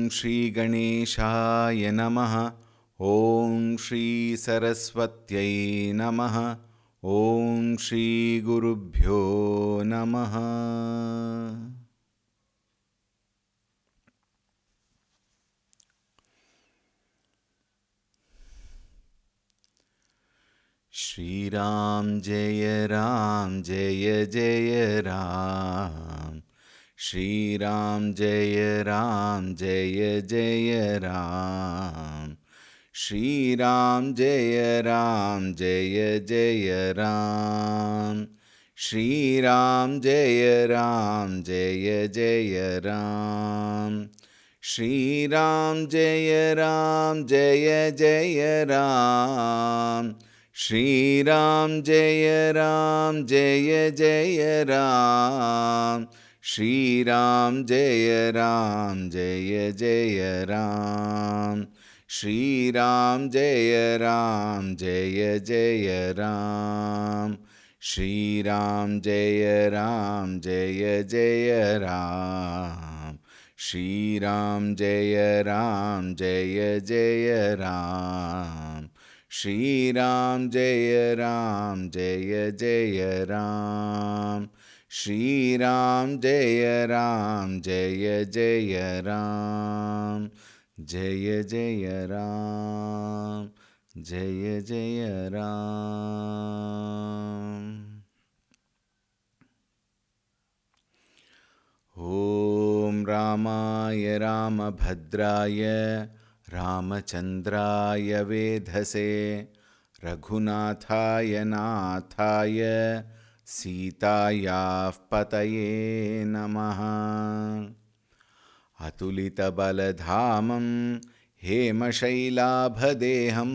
श्री गणेशाय नमः। ॐ श्री सरस्वत्यै नमः। ॐ श्री गुरुभ्यो नमः। श्री राम जय जय राम। श्री राम जय जय राम। श्री राम जय जय राम। श्री राम जय जय राम। श्री राम जय जय राम। श्री राम जय जय राम। श्री राम जय जय राम। श्री राम जय जय राम। श्री राम जय जय राम। श्री राम जय जय राम। श्री राम जय जय राम। श्री राम जय जय राम। जय जय राम, जय जय राम। ॐ रामाय रामभद्राय रामचन्द्राय वेधसे रघुनाथाय नाथाय सीतायाः पतये नमः। अतुलितबलधामं हेमशैलाभदेहं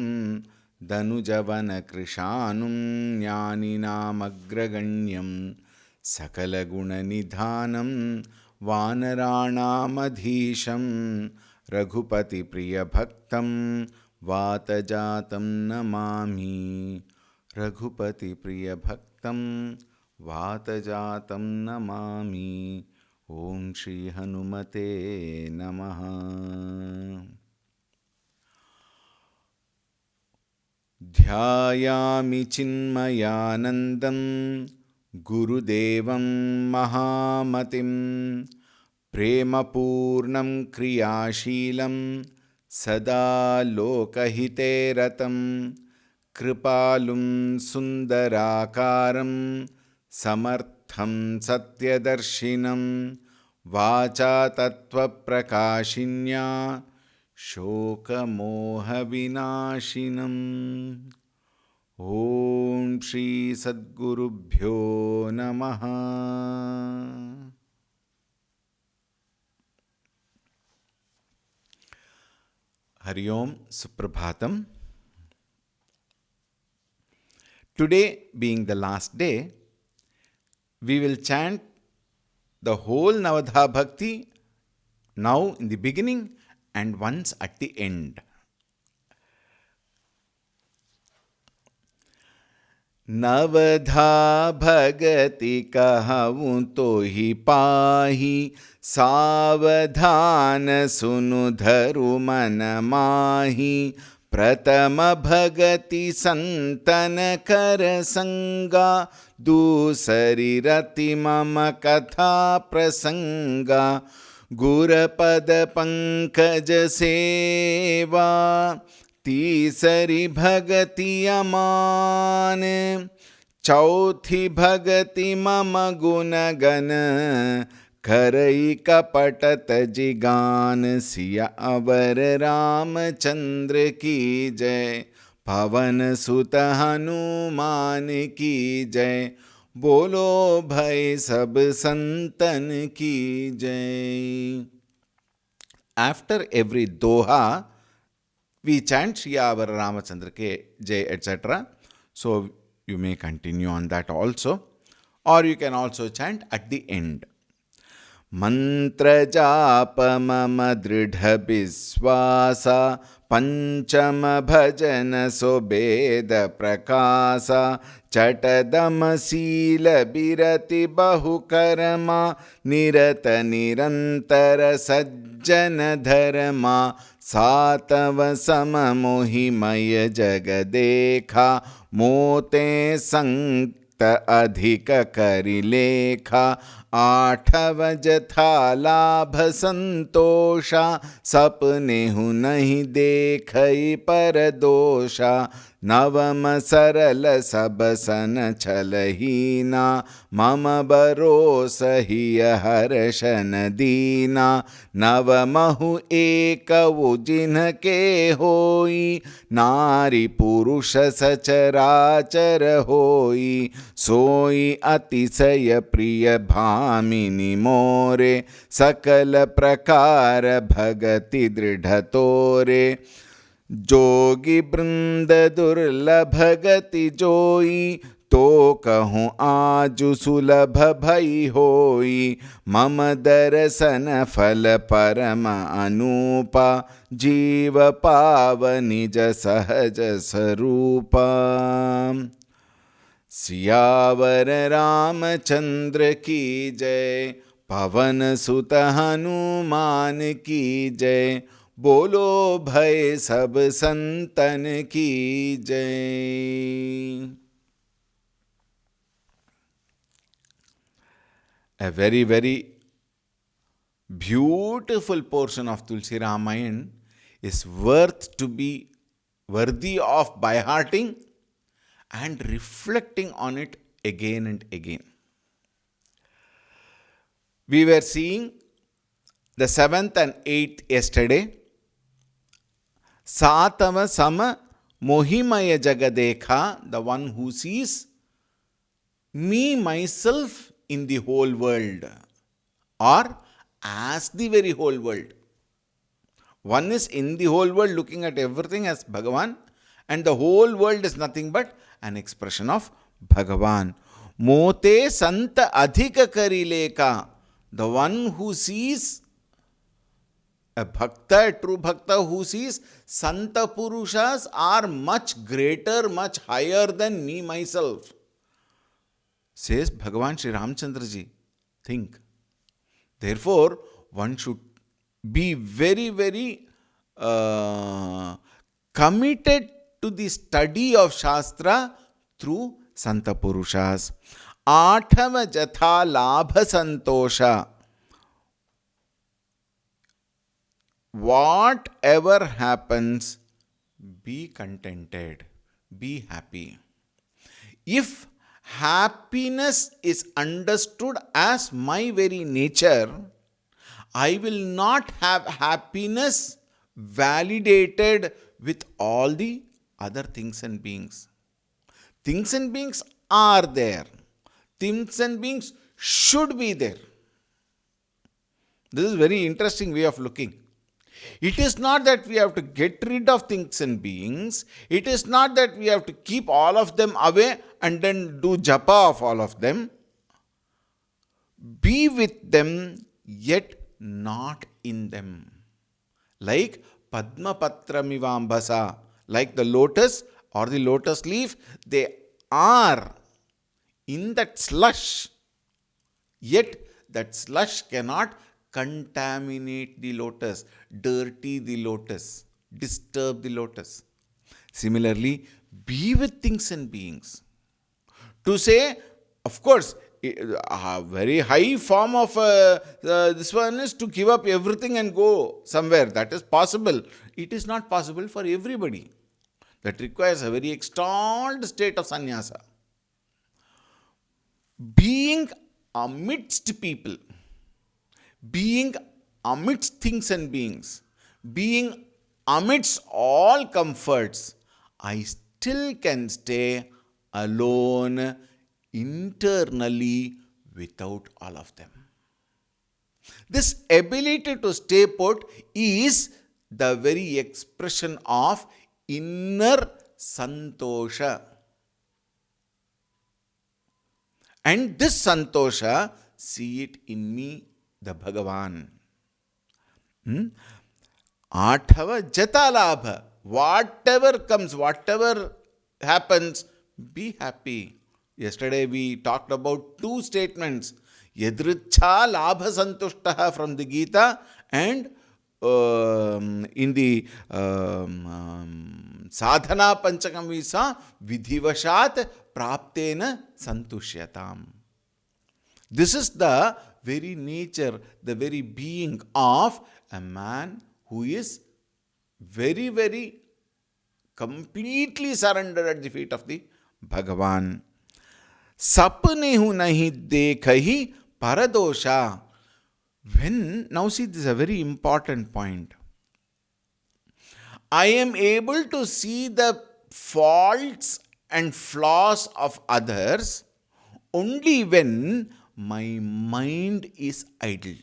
दनुजवनकृशानुं ज्ञानिनामग्रगण्यं सकलगुणनिधानं वानराणामधीशं रघुपतिप्रियभक्तं वातजातं नमामि। रघुपतिप्रियभक्तं वातजातं नमामि। ॐ श्री हनुमते नमः। ध्यायामि चिन्मयानन्दं गुरुदेवं महामतिं प्रेमपूर्णं क्रियाशीलं सदा लोकहिते रतं कृपालुं सुन्दराकारं समर्थं सत्यदर्शिनं वाचा तत्त्वप्रकाशिन्या शोकमोहविनाशिनम्। ॐ श्री सद्गुरुभ्यो नमः। हरि ओम, Suprabhatam. Today being the last day, we will chant the whole Navadha Bhakti now in the beginning and once at the end. नवधा भगति कहूँ तो ही पाही, सावधान सुनु धरु मन माही। प्रथम भगति संतन कर संगा, दूसरी रति मम कथा प्रसंगा। गुरपद पंकज सेवा, तीसरी भगति अमान। चौथी भगति मम गुण गण, करई कपट तजिगान। सिया अवर रामचंद्र की जय, पवन सुत हनुमान की जय। बोलो भाई सब संतन की जय। After every doha, we chant Shri Avar Ramachandra ke Jai, etc. So you may continue on that also, or you can also chant at the end. मंत्र जाप मम दृढ़ विश्वासा, पंचम भजन सुबेद प्रकाश चटदम शील बिरति बहुकर्मा निरत निरंतर सज्जन धर्मा सातव सम मोहिमय जग देखा मोते संत अधिक करिलेखा आठव जथा लाभ संतोषा सपनेहु नहीं देखई पर दोषा नवम सरल सब सन छलहीना मम बरोस हिय हर्षन दीना नवमहु एक वो जिनके होई नारी पुरुष सचराचर होई सोई अतिशय प्रिय भामिनी मोरे सकल प्रकार भगति दृढ़ तोरे जोगी वृंद दुर्लभ गति जोई तो कहूँ आजु सुलभ भई होई मम दर्शन फल परम अनूपा जीव पाव निज सहज स्वरूपा। सियावर रामचंद्र की जय, पवन सुत हनुमान की जय, बोलो भय सब संतन की जय। A very, very beautiful portion of Tulsi Ramayana is worthy of by-hearting and reflecting on it again and again. We were seeing the 7th and 8th yesterday. Satava sama mohimaya jagadekha, the one who sees me, myself in the whole world, or as the very whole world. One is in the whole world looking at everything as Bhagavan, and the whole world is nothing but an expression of Bhagavan. Mote santa adhika karileka, the one who sees a bhakta, a true bhakta who sees Santa Purushas are much greater, much higher than me myself. Says Bhagavan Sri Ramchandra ji. Think. Therefore, one should be very, very committed to the study of Shastra through Santa Purushas. Athava jatha labha santosha. Whatever happens, be contented, be happy. If happiness is understood as my very nature, I will not have happiness validated with all the other things and beings. Things and beings are there. Things and beings should be there. This is a very interesting way of looking. It is not that we have to get rid of things and beings. It is not that we have to keep all of them away and then do japa of all of them. Be with them, yet not in them. Like Padma Patramivambasa, like the lotus or the lotus leaf, they are in that slush. Yet that slush cannot contaminate the lotus, dirty the lotus, disturb the lotus. Similarly, be with things and beings. To say, of course, a very high form of this one is to give up everything and go somewhere. That is possible. It is not possible for everybody. That requires a very extolled state of sannyasa. Being amidst people, being amidst things and beings, being amidst all comforts, I still can stay alone internally without all of them. This ability to stay put is the very expression of inner santosha. And this santosha, see it in me, the Bhagavan. Athava jatalabha. Whatever comes, whatever happens, be happy. Yesterday we talked about two statements. Yadricha labha santushtaha from the Gita, and in the sadhana panchakam we saw vidhivashat praptena santushyatam. This is the very nature, the very being of a man who is very, very completely surrendered at the feet of the Bhagavan. Sapne hu nahi dekhahi paradosha. Now see, this is a very important point. I am able to see the faults and flaws of others only when my mind is idle.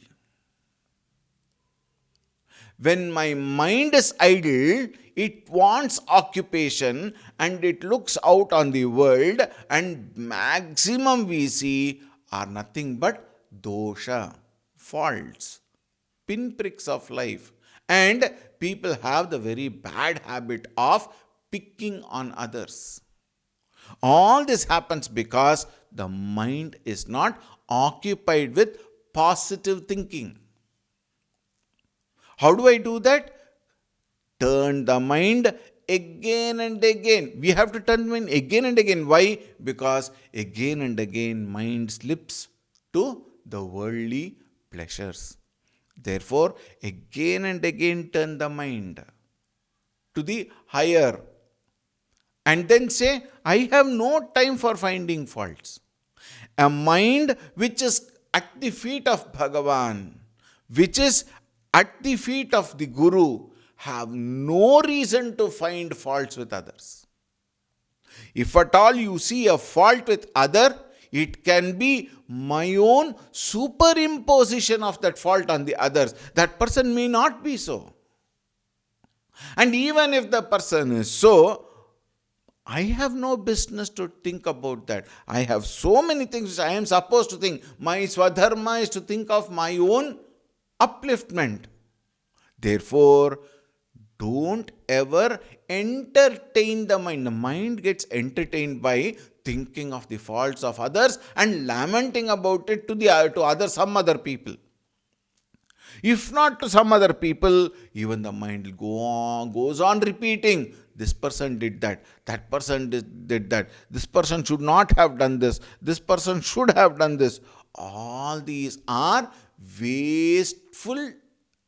When my mind is idle, it wants occupation and it looks out on the world, and maximum we see are nothing but dosha, faults, pinpricks of life. And people have the very bad habit of picking on others. All this happens because the mind is not occupied with positive thinking. How do I do that? Turn the mind again and again. We have to turn the mind again and again. Why? Because again and again mind slips to the worldly pleasures. Therefore, again and again turn the mind to the higher. And then say, I have no time for finding faults. A mind which is at the feet of Bhagavan, which is at the feet of the Guru, have no reason to find faults with others. If at all you see a fault with other, it can be my own superimposition of that fault on the others. That person may not be so. And even if the person is so, I have no business to think about that. I have so many things which I am supposed to think. My swadharma is to think of my own upliftment. Therefore, don't ever entertain the mind. The mind gets entertained by thinking of the faults of others and lamenting about it to some other people. If not to some other people, even the mind goes on repeating, this person did that, that person did that, this person should not have done this person should have done this. All these are wasteful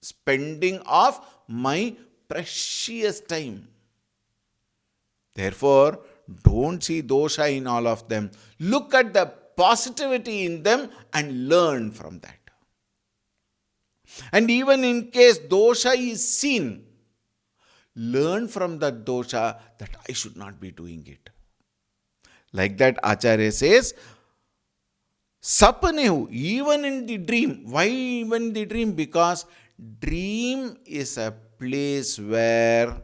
spending of my precious time. Therefore, don't see dosha in all of them. Look at the positivity in them and learn from that. And even in case dosha is seen, learn from that dosha that I should not be doing it. Like that Acharya says, Sapanehu, even in the dream. Why even in the dream? Because dream is a place where,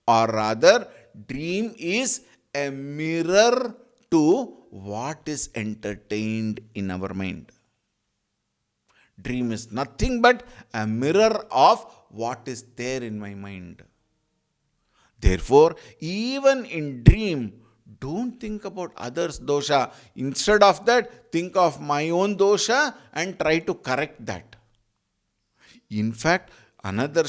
or rather, dream is a mirror to what is entertained in our mind. Dream is nothing but a mirror of what is there in my mind. Therefore, even in dream, don't think about others' dosha. Instead of that, think of my own dosha and try to correct that. In fact, another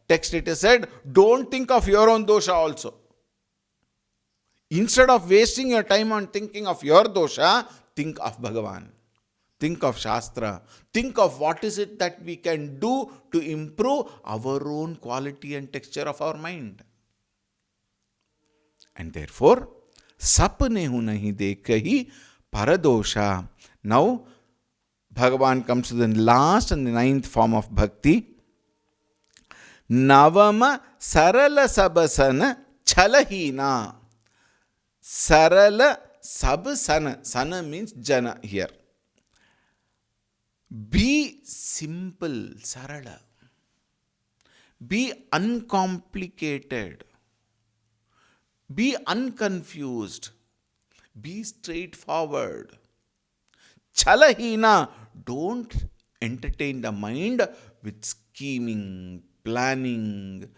text it is said, don't think of your own dosha also. Instead of wasting your time on thinking of your dosha, think of Bhagavan. Think of Shastra. Think of what is it that we can do to improve our own quality and texture of our mind. And therefore, Sapnehu nahi dekhahi paradosha. Now, Bhagavan comes to the last and the ninth form of bhakti. Navama sarala sabasana chalahina. Sarala sabasana. Sana means jana here. Be simple, sarala. Be uncomplicated. Be unconfused. Be straightforward. Chalahina, don't entertain the mind with scheming, planning,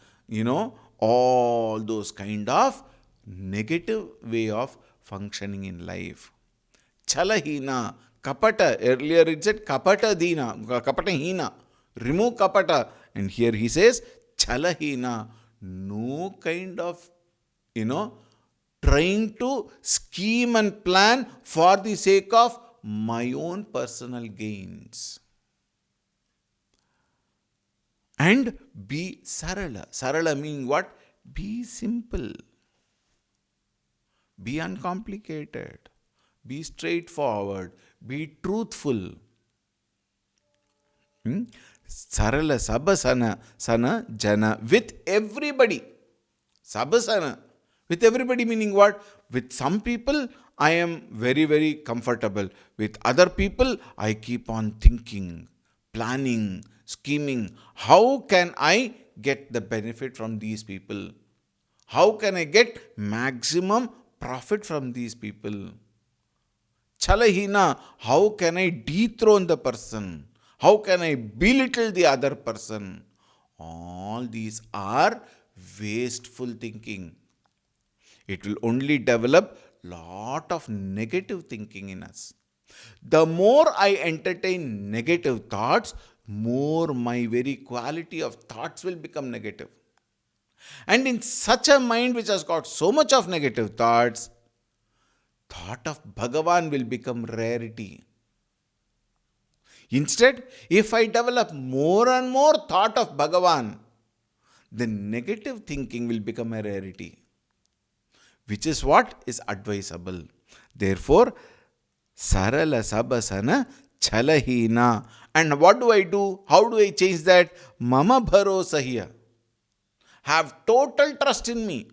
all those kind of negative way of functioning in life. Chalahina, kapata. Earlier it said kapata dina, kapata hina. Remove kapata. And here he says chalahina. No kind of, trying to scheme and plan for the sake of my own personal gains. And be sarala. Sarala meaning what? Be simple. Be uncomplicated. Be straightforward. Be truthful. Sarala sabasana sana jana with everybody. Sabasana. With everybody meaning what? With some people I am very, very comfortable. With other people I keep on thinking, planning, scheming. How can I get the benefit from these people? How can I get maximum profit from these people? Chalahina, how can I dethrone the person? How can I belittle the other person? All these are wasteful thinking. It will only develop lot of negative thinking in us. The more I entertain negative thoughts, more my very quality of thoughts will become negative. And in such a mind which has got so much of negative thoughts, thought of Bhagavan will become rarity. Instead, if I develop more and more thought of Bhagavan, then negative thinking will become a rarity, which is what is advisable. Therefore, sarala sabasana chalahina. And what do I do? How do I change that? Mama bharosa hiya. Have total trust in me.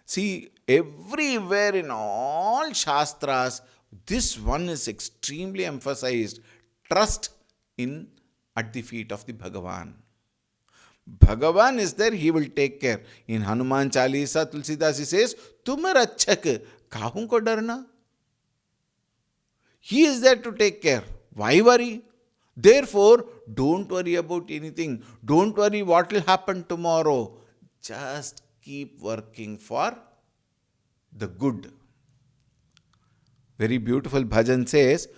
See, everywhere in all Shastras, this one is extremely emphasized. Trust in at the feet of the Bhagavan. Bhagavan is there, he will take care. In Hanuman Chalisa, Tulsidas says, Tumar achak, kahun ko darna? He is there to take care. Why worry? Therefore, don't worry about anything. Don't worry what will happen tomorrow. Just keep working for the good. Very beautiful bhajan says,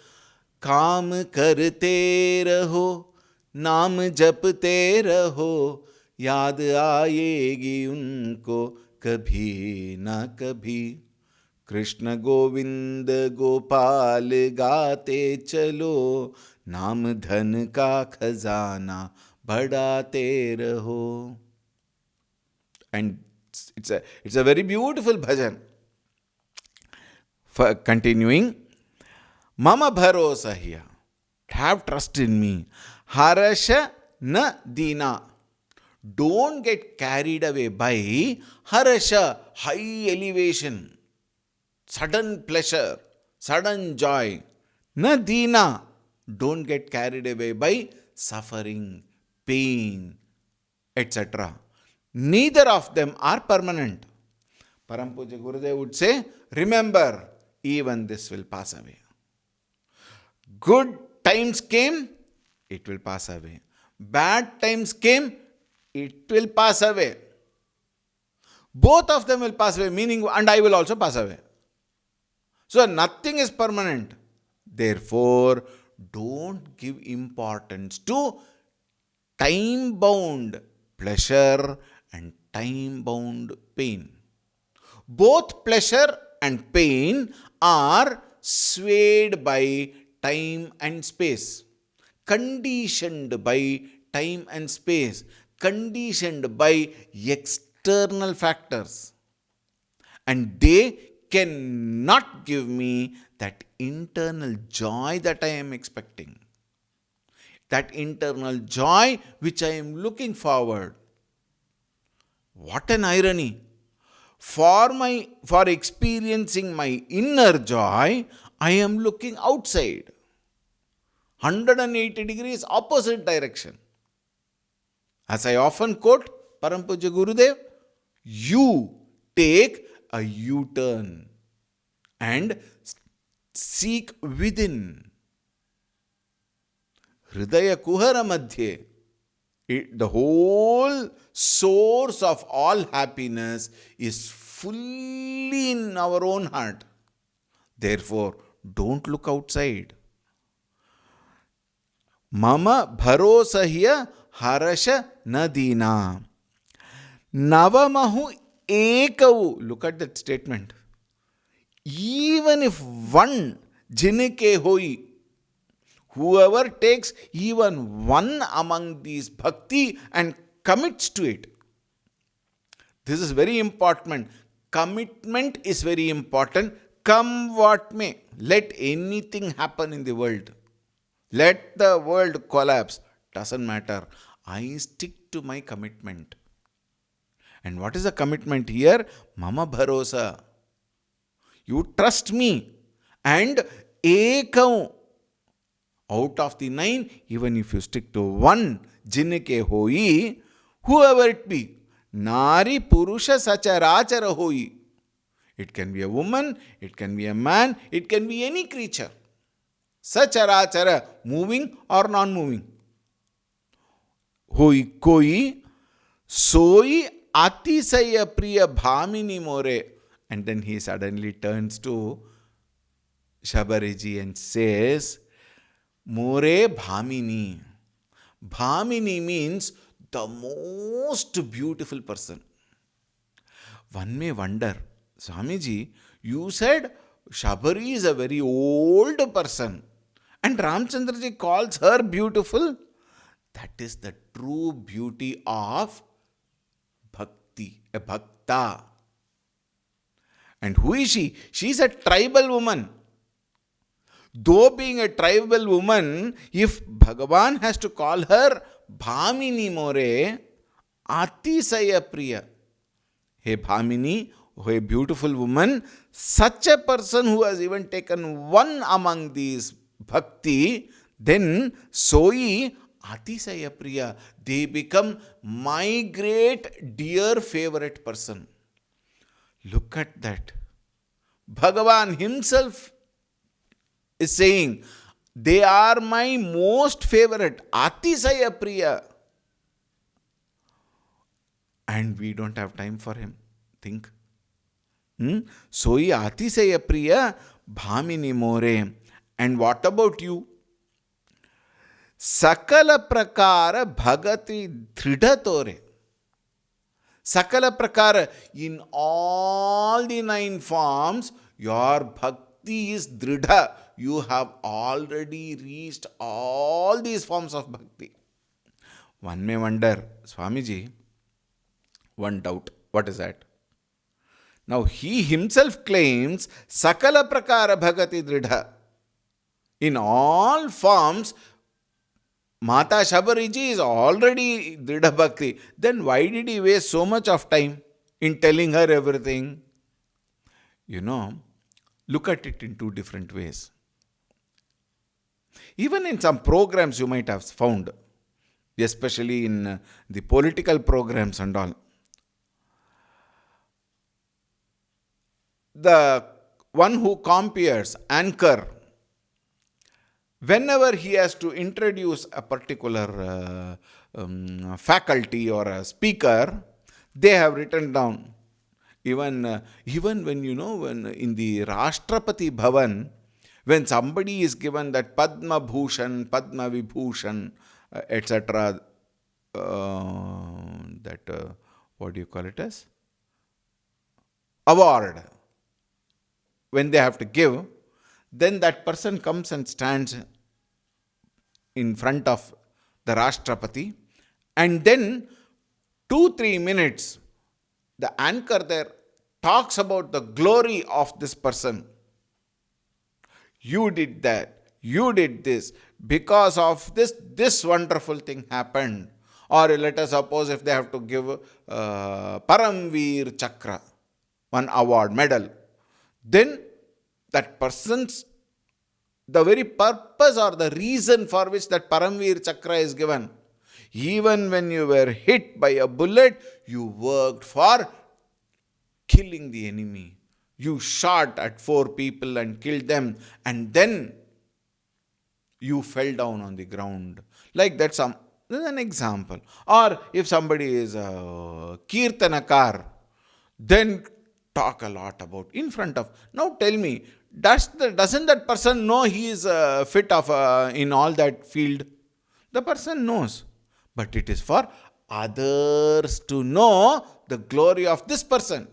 काम करते रहो, नाम जपते रहो, याद आएगी उनको कभी न कभी. कृष्ण गोविंद गोपाल गाते चलो, नाम धन का खजाना बढ़ाते रहो. And it's a very beautiful bhajan. Continuing, Mama bharosa hiya. Have trust in me. Harasha na dina. Don't get carried away by harasha, high elevation, sudden pleasure, sudden joy. Na dina. Don't get carried away by suffering, pain, etc. Neither of them are permanent. Param Puja Gurudev would say, remember, even this will pass away. Good times came, it will pass away. Bad times came, it will pass away. Both of them will pass away, meaning, and I will also pass away. So nothing is permanent. Therefore, don't give importance to time-bound pleasure and time-bound pain. Both pleasure and pain are swayed by time and space, conditioned by time and space, conditioned by external factors. And they cannot give me that internal joy that I am expecting, that internal joy which I am looking forward. What an irony! For experiencing my inner joy, I am looking outside. 180 degrees opposite direction. As I often quote Param Puja Gurudev, you take a U-turn and seek within. Hridaya Kuhara Madhye. The whole source of all happiness is fully in our own heart. Therefore, don't look outside. Mama bharosahya harasha nadina. Navamahu ekavu. Look at that statement. Even if one jinike hoi, whoever takes even one among these bhakti and commits to it. This is very important. Commitment is very important. Come what may. Let anything happen in the world. Let the world collapse. Doesn't matter. I stick to my commitment. And what is the commitment here? Mama bharosa. You trust me. And ekam. Out of the 9, even if you stick to one, jinike hoi, whoever it be, nari purusha sacharachara hoi. It can be a woman, it can be a man, it can be any creature. Sacharachara, moving or non-moving. Hoi koi, soi atisaya priya bhamini more. And then he suddenly turns to Shabariji and says, More Bhamini. Bhamini means the most beautiful person. One may wonder, Swamiji, you said Shabari is a very old person and Ramchandraji calls her beautiful. That is the true beauty of bhakti, a bhakta. And who is she? She is a tribal woman. Though being a tribal woman, if Bhagavan has to call her Bhamini More, Atisaya Priya. Hey Bhamini, oh a beautiful woman, such a person who has even taken one among these bhakti, then Soi Atisaya Priya. They become my great dear favorite person. Look at that. Bhagavan himself is saying, they are my most favorite, Atisaya Priya. And we don't have time for him. Think. Soi Atisaya Priya, Bhamini More. And what about you? Sakala Prakara Bhagati Dridhatore. Sakala Prakara, in all the 9 forms, your bhakti is dridha. You have already reached all these forms of bhakti. One may wonder, Swamiji, one doubt. What is that? Now he himself claims Sakala Prakara Bhagati Dridha. In all forms, Mata Shabariji is already Dridha Bhakti. Then why did he waste so much of time in telling her everything? Look at it in 2 different ways. Even in some programs you might have found, especially in the political programs and all, the one who compares, anchor, whenever he has to introduce a particular faculty or a speaker, they have written down. Even when when in the Rashtrapati Bhavan, when somebody is given that Padma Bhushan, Padma Vibhushan, etc., what do you call it as? Award. When they have to give, then that person comes and stands in front of the Rashtrapati, and then 2-3 minutes, the anchor there talks about the glory of this person. You did that, you did this, because of this wonderful thing happened. Or let us suppose if they have to give Paramveer Chakra, one award, medal, then that person's, the very purpose or the reason for which that Paramveer Chakra is given. Even when you were hit by a bullet, you worked for killing the enemy. You shot at 4 people and killed them. And then you fell down on the ground. Like that, that's an example. Or if somebody is a kirtanakar, then talk a lot about in front of. Now tell me, doesn't that person know he is fit of in all that field? The person knows, but it is for others to know the glory of this person.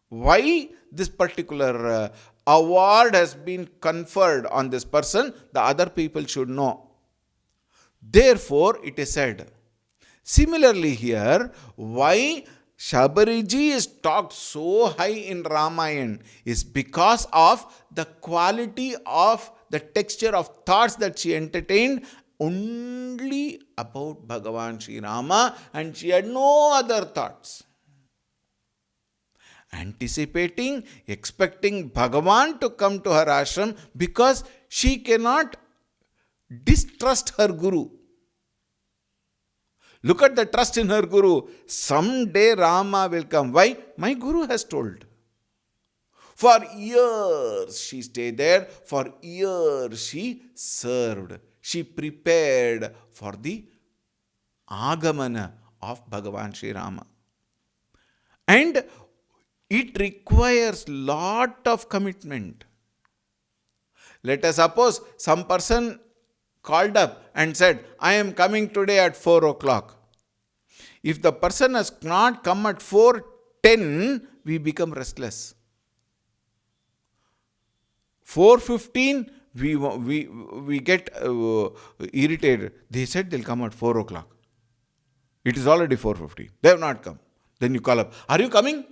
Why this particular award has been conferred on this person, the other people should know. Therefore, it is said. Similarly, here, why Shabariji is talked so high in Ramayana is because of the quality of the texture of thoughts that she entertained only about Bhagavan Sri Rama, and she had no other thoughts. Anticipating, expecting Bhagavan to come to her ashram because she cannot distrust her Guru. Look at the trust in her Guru. Someday Rama will come. Why? My Guru has told. For years she stayed there. For years she served. She prepared for the agamana of Bhagavan Sri Rama. And it requires lot of commitment. Let us suppose some person called up and said, I am coming today at 4 o'clock. If the person has not come at 4:10, we become restless. 4:15, we get irritated. They said they'll come at 4 o'clock. It is already 4:50. They have not come. Then you call up, are you coming?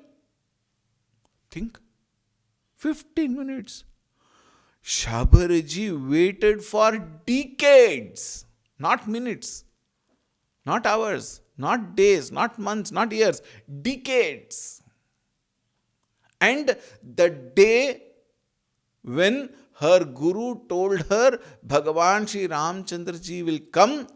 Think. 15 minutes. Shabariji waited for decades, not minutes, not hours, not days, not months, not years, decades. And the day when her Guru told her Bhagavan Sri Ramchandra Ji will come,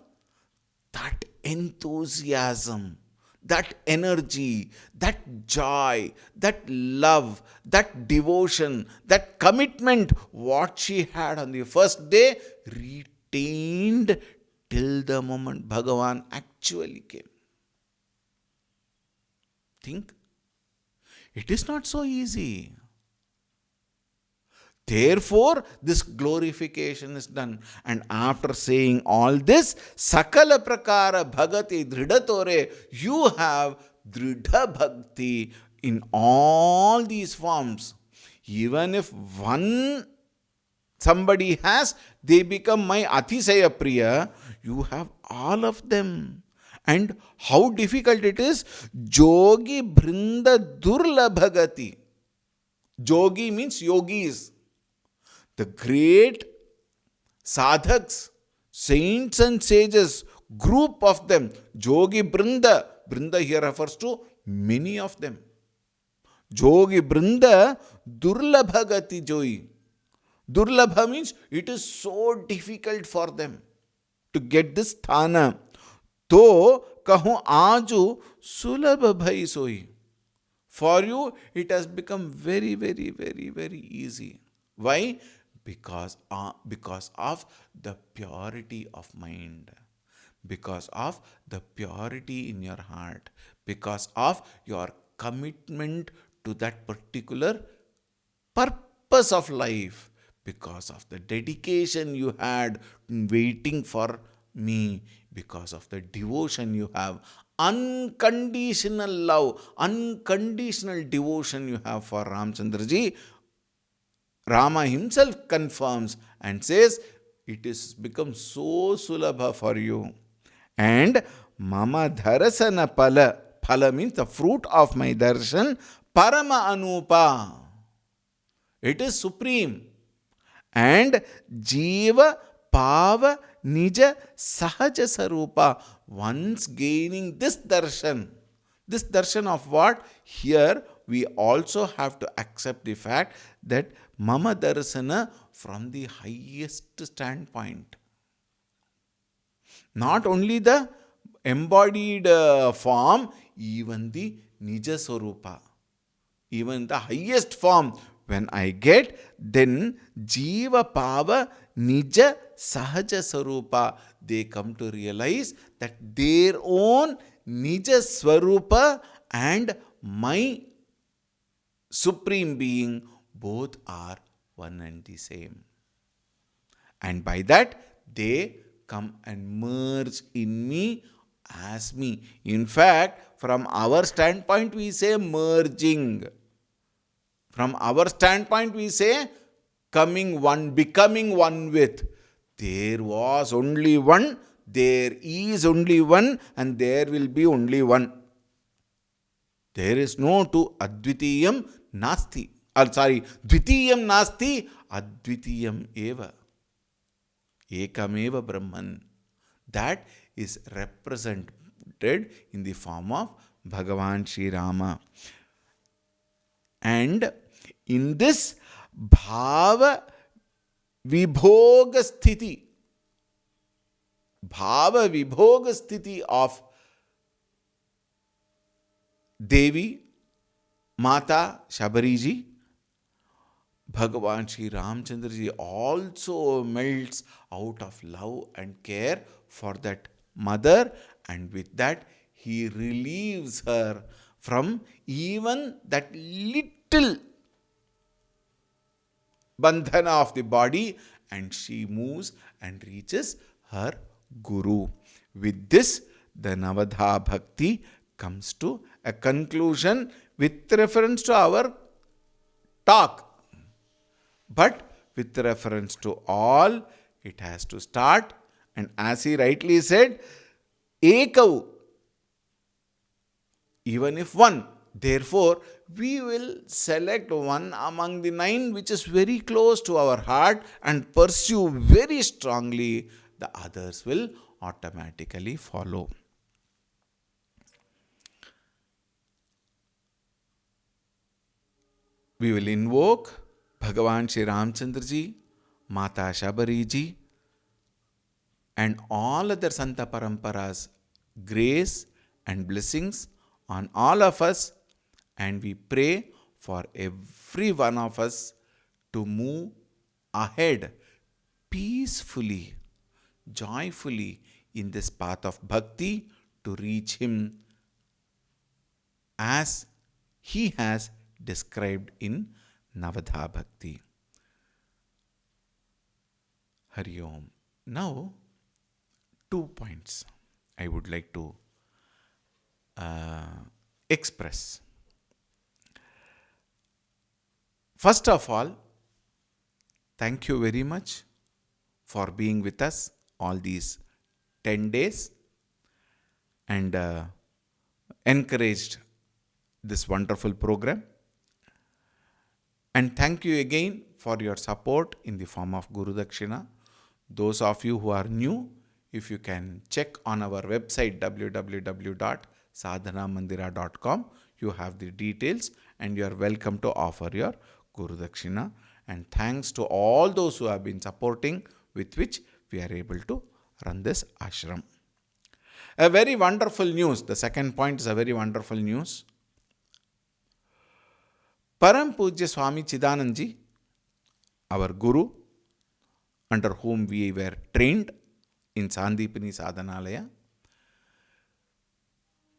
that enthusiasm, that energy, that joy, that love, that devotion, that commitment, what she had on the first day, retained till the moment Bhagavan actually came. Think. It is not so easy. Therefore, this glorification is done. And after saying all this, Sakala Prakara Bhagati Dridhatore, you have Dridha Bhakti in all these forms. Even if somebody has, they become my Atisaya Priya, you have all of them. And how difficult it is, Jogi Brinda Durlabhagati. Jogi means yogis. The great sadhaks, saints and sages, group of them, Jogi Brinda. Brinda here refers to many of them. Jogi Brinda Durlabhagati Joi. Durlabha means it is so difficult for them to get this sthana. To kahu aju sulabha bhai soi. For you, it has become very, very, very, very easy. Why? Because of the purity of mind, because of the purity in your heart, because of your commitment to that particular purpose of life, because of the dedication you had in waiting for me, because of the devotion you have, unconditional love, unconditional devotion you have for Ramchandra Ji. Rama himself confirms and says, it is become so sulabha for you. And mama dharasana pala. Pala means the fruit of my darshan. Parama anupa. It is supreme. And jiva pava nija sahaja sarupa. Once gaining this darshan of what? Here we also have to accept the fact that Mama Darasana from the highest standpoint. Not only the embodied form, even the Nija Swarupa. Even the highest form, When I get, then Jiva Pava Nija Sahaja Swarupa. They come to realize that their own Nija Swarupa and my Supreme Being both are one and the same. And by that, they come and merge in me as me. In fact, from our standpoint, we say merging. From our standpoint, we say coming one, becoming one with. There was only one, there is only one, and there will be only one. There is no two. Advitiyam nasti. Dvitiyam nasti, advitiyam eva. Ekameva Brahman. That is represented in the form of Bhagavan Sri Rama. And in this Bhava Vibhoga Sthiti of Devi, Mata Shabariji, Bhagavan Sri Ramchandraji also melts out of love and care for that mother, and with that he relieves her from even that little bandhana of the body, and she moves and reaches her Guru. With this, the Navadha Bhakti comes to a conclusion with reference to our talk. But with reference to all, it has to start. And as he rightly said, Ekau, even if one. Therefore, we will select one among the 9 which is very close to our heart and pursue very strongly. The others will automatically follow. We will invoke Bhagavan Sri Ramchandraji, Mata Shabariji, and all other Santa Paramparas, grace and blessings on all of us, and we pray for every one of us to move ahead peacefully, joyfully in this path of bhakti to reach Him as He has described in Navadha Bhakti. Hari Om. Now, 2 points I would like to express. First of all, thank you very much for being with us all these 10 days and encouraged this wonderful program. And thank you again for your support in the form of Guru Dakshina. Those of you who are new, if you can check on our website www.sadhanamandira.com, you have the details and you are welcome to offer your Guru Dakshina. And thanks to all those who have been supporting, with which we are able to run this ashram. A very wonderful news. The second point is a very wonderful news. Param Pujya Swami Chidanandji, our Guru, under whom we were trained in Sandipani Sadhanalaya,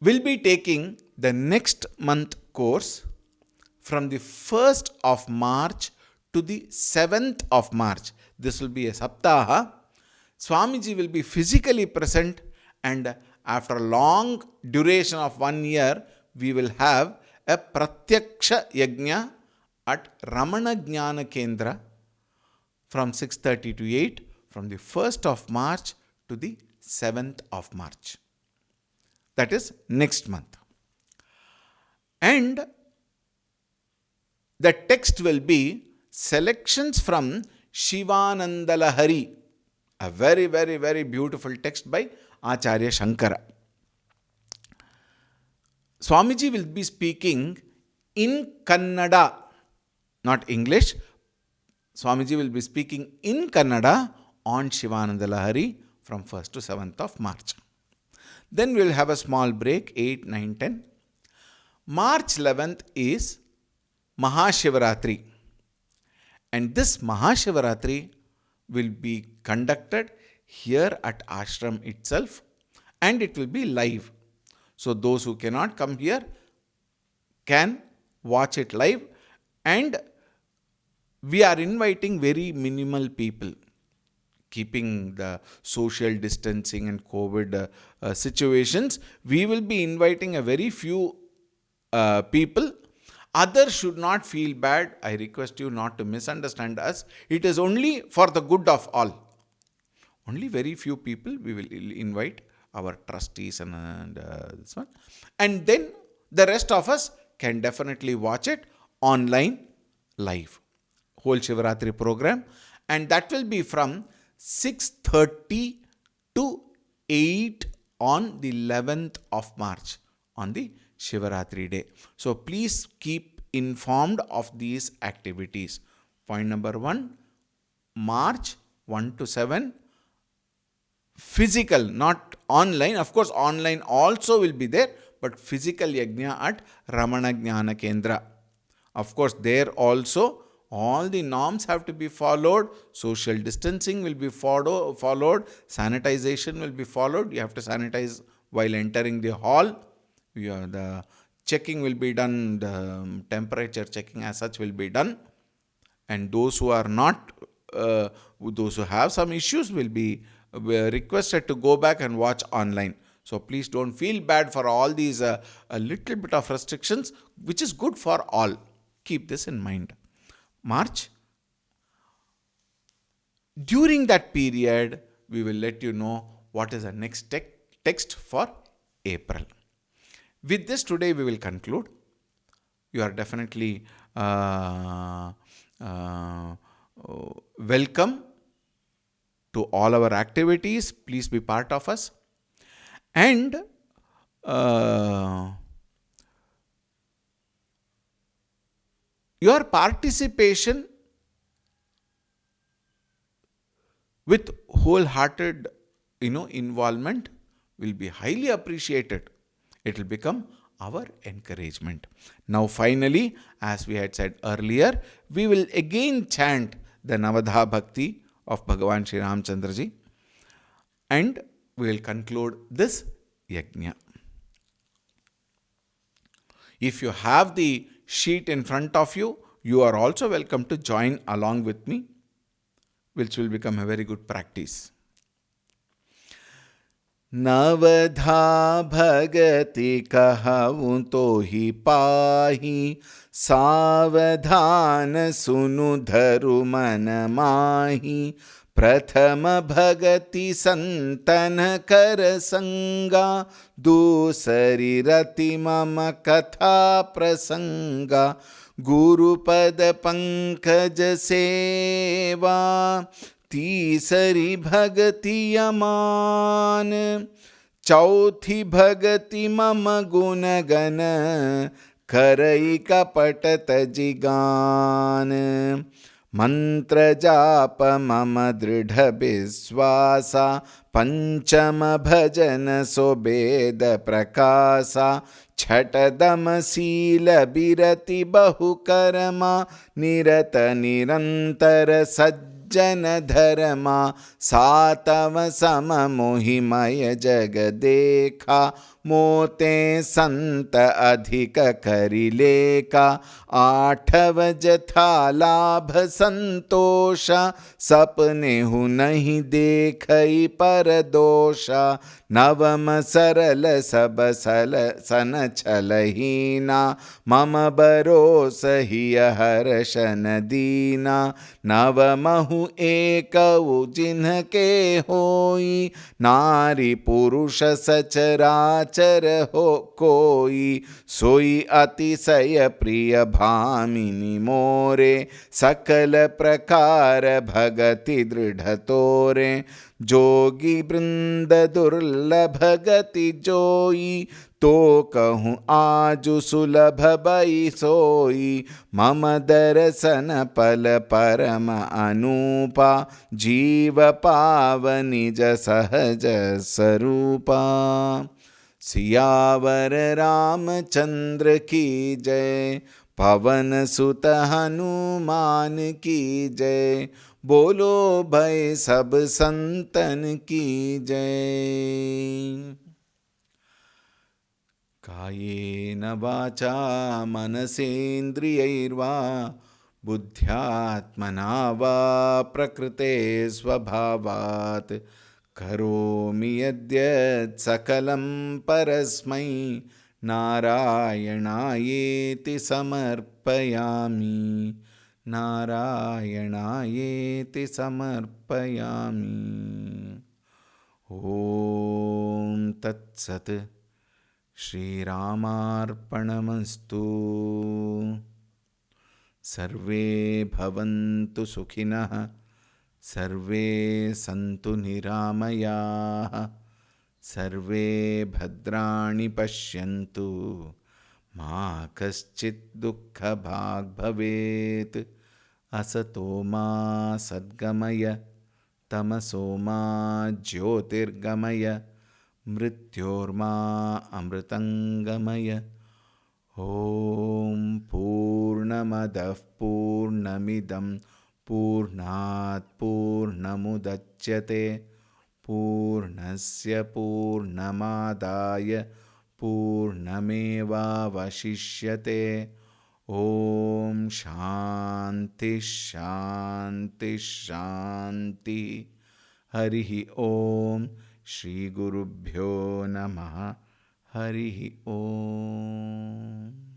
will be taking the next month course from the 1st of March to the 7th of March. This will be a Saptaha. Swamiji will be physically present, and after a long duration of 1 year, we will have a Pratyaksha Yajna at Ramana Jnana Kendra from 6:30 to 8 from the 1st of March to the 7th of March. That is next month. And the text will be selections from Shivananda Lahari, a very, very, very beautiful text by Acharya Shankara. Swamiji will be speaking in Kannada, not English. Swamiji will be speaking in Kannada on Shivananda Lahari from 1st to 7th of March. Then we will have a small break, 8, 9, 10. March 11th is Mahashivaratri. And this Mahashivaratri will be conducted here at ashram itself, and it will be live. So those who cannot come here can watch it live, and we are inviting very minimal people, keeping the social distancing and COVID situations. We will be inviting a very few people. Others should not feel bad. I request you not to misunderstand us. It is only for the good of all. Only very few people we will invite, our trustees and this one. And then the rest of us can definitely watch it online live. Whole Shivaratri program. And that will be from 6:30 to 8 on the 11th of March, on the Shivaratri day. So please keep informed of these activities. Point number 1, March 1 to 7, physical, not online. Of course, online also will be there, but physical yajna at Ramana Jnana Kendra. Of course, there also all the norms have to be followed. Social distancing will be followed. Sanitization will be followed. You have to sanitize while entering the hall. The checking will be done. The temperature checking as such will be done. And those who are not, those who have some issues will be requested to go back and watch online. So please don't feel bad for all these a little bit of restrictions, which is good for all. Keep this in mind. March. During that period, we will let you know what is the next text for April. With this, today we will conclude. You are definitely welcome to all our activities. Please be part of us. And your participation with wholehearted involvement will be highly appreciated. It will become our encouragement. Now finally, as we had said earlier, we will again chant the Navadha Bhakti of Bhagavan Sri Ramchandra Ji, and we will conclude this yajna. If you have the sheet in front of you, you are also welcome to join along with me, which will become a very good practice. नवधा भगति कहूँ तो ही पाही, सावधान सुनु धरु मन माही। प्रथम भगति संतन कर संगा, दूसरी रति मम कथा प्रसंगा। गुरुपद पंकज सेवा, तीसरी भगति अमान। चौथी भगति मम गुण गण, करई कपट तजिगान। मंत्र जाप मम दृढ़ विश्वासा, पंचम भजन सो वेद प्रकाशा। छठ दम शील बिरति बहु कर्मा, निरत निरंतर सज्जन धर्मा। सातव सम मोहिमय जग देखा, मोते संत अधिक करिलेका। आठव जथा लाभ संतोषा, सपने हु नहीं देखई पर दोषा। नवम सरल सब सल सन छलहीना, मम बरोस हिय हर्षन दीना। नवमहु एकउ जिन्हके होई, नारी पुरुष सचराचर हो कोई। सोई अतिशय प्रिय भामिनी मोरे, सकल प्रकार भगति दृढ़ तोरे। जोगी वृंद दुर्लभ गति जोई, तो कहूँ आजु सुलभ बई सोई। मम दर्शन पल परम अनूपा, जीव पाव निज सहज स्वरूपा। सियावर रामचंद्र की जय, पवन सुत हनुमान की जय। बोलो भाई सब संतन की जय। कायेन वाचा मनसेन्द्रियैर्वा बुद्ध्यात्मना वा प्रकृते स्वभावात् करोमि यद्यत् सकलं परस्मै नारायणायेति समर्पयामि। नारायणायेति समर्पयामि। ॐ तत्सत्। श्रीरामार्पणमस्तु। सर्वे भवन्तु सुखिनः, सर्वे सन्तु निरामयाः, सर्वे भद्राणि पश्यन्तु, मा कश्चित् दुःखभाग् भवेत्। असतो मा सद्गमय, तमसो मा ज्योतिर्गमय, मृत्योर्मा अमृतङ्गमय। ॐ पूर्णमदः पूर्णमिदं पूर्णात् पूर्णमुदच्यते पूर्णस्य पूर्णमादाय पूर्णमेवावशिष्यते। ॐ शान्ति शान्ति शान्ति। हरिः ॐ। श्री गुरुभ्यो नमः। हरिः ॐ।